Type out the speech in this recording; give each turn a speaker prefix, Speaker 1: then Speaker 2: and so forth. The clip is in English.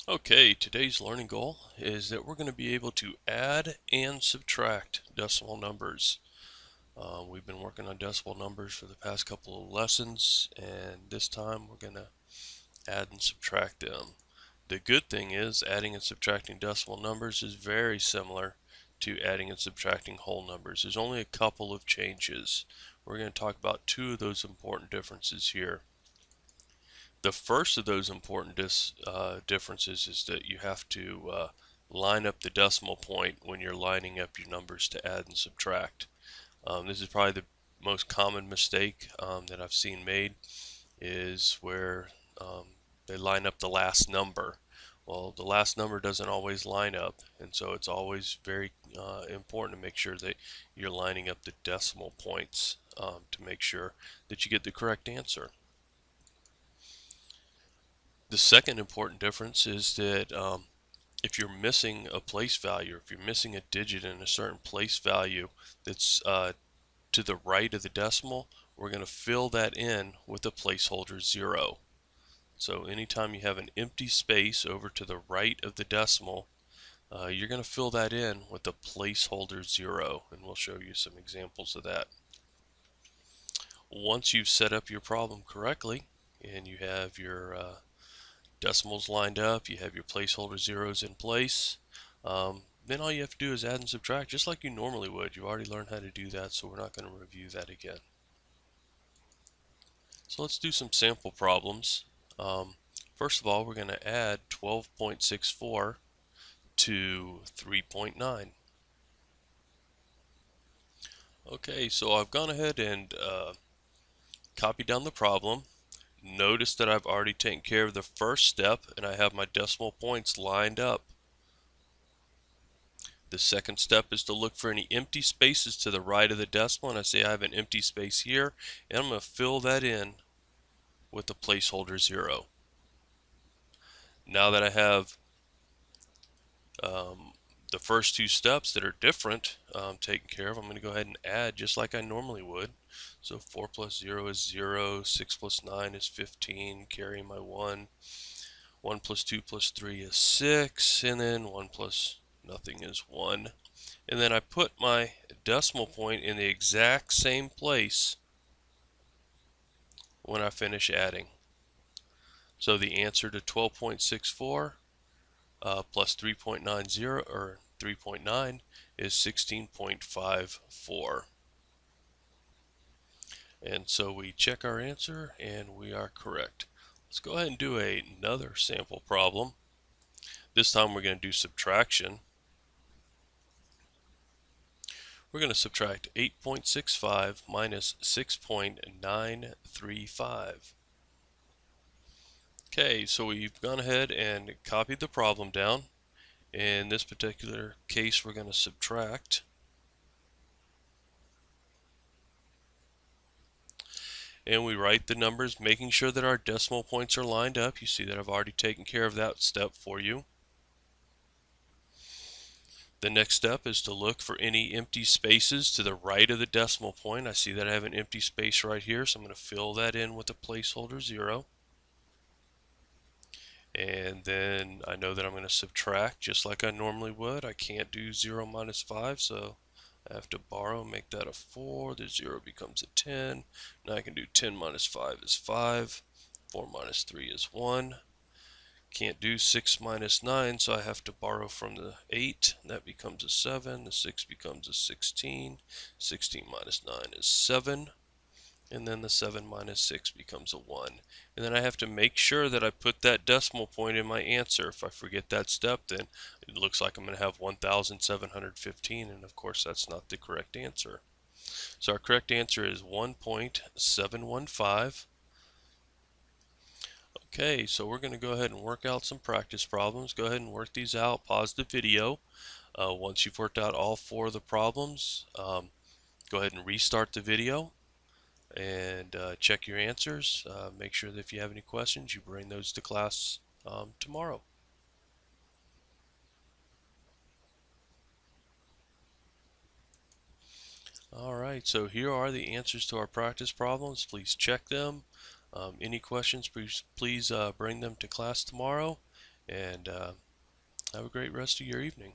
Speaker 1: Okay, today's learning goal is that we're going to be able to add and subtract decimal numbers. We've been working on decimal numbers for the past couple of lessons, and this time we're going to add and subtract them. The good thing is adding and subtracting decimal numbers is very similar to adding and subtracting whole numbers. There's only a couple of changes. We're going to talk about two of those important differences here. The first of those important differences is that you have to line up the decimal point when you're lining up your numbers to add and subtract. This is probably the most common mistake that I've seen made, is where they line up the last number. Well, the last number doesn't always line up, and so it's always very important to make sure that you're lining up the decimal points to make sure that you get the correct answer. The second important difference is that if you're missing a place value, or if you're missing a digit in a certain place value that's to the right of the decimal, we're going to fill that in with a placeholder 0. So anytime you have an empty space over to the right of the decimal, you're going to fill that in with a placeholder 0, and we'll show you some examples of that. Once you've set up your problem correctly and you have your decimals lined up, you have your placeholder zeros in place, then all you have to do is add and subtract just like you normally would. You've already learned how to do that, so we're not going to review that again. So let's do some sample problems. First of all, we're going to add 12.64 to 3.9. Okay, so I've gone ahead and copied down the problem. Notice that I've already taken care of the first step and I have my decimal points lined up. The second step is to look for any empty spaces to the right of the decimal, and I say I have an empty space here, and I'm going to fill that in with the placeholder 0. Now that I have the first two steps that are different taken care of, I'm going to go ahead and add just like I normally would. So 4 plus 0 is 0, 6 plus 9 is 15, carry my 1, 1 plus 2 plus 3 is 6, and then 1 plus nothing is 1. And then I put my decimal point in the exact same place when I finish adding. So the answer to 12.64 plus 3.90 or 3.9 is 16.54. And so we check our answer and we are correct. Let's go ahead and do another sample problem. This time we're going to do subtraction. We're going to subtract 8.65 minus 6.935. Okay, so we've gone ahead and copied the problem down. In this particular case, we're going to subtract. And we write the numbers, making sure that our decimal points are lined up. You see that I've already taken care of that step for you. The next step is to look for any empty spaces to the right of the decimal point. I see that I have an empty space right here, so I'm going to fill that in with a placeholder 0. And then I know that I'm going to subtract just like I normally would. I can't do 0 minus 5, so I have to borrow, make that a 4. The 0 becomes a 10. Now I can do 10 minus 5 is 5. 4 minus 3 is 1. Can't do 6 minus 9, so I have to borrow from the 8. That becomes a 7. The 6 becomes a 16. 16 minus 9 is 7. And then the 7 minus 6 becomes a 1. And then I have to make sure that I put that decimal point in my answer. If I forget that step, then it looks like I'm going to have 1,715, and of course that's not the correct answer. So our correct answer is 1.715. Okay, so we're going to go ahead and work out some practice problems. Go ahead and work these out. Pause the video. Once you've worked out all 4 of the problems, go ahead and restart the video and check your answers. Make sure that if you have any questions, you bring those to class tomorrow. Alright, so here are the answers to our practice problems. Please check them. Any questions, please bring them to class tomorrow. and have a great rest of your evening.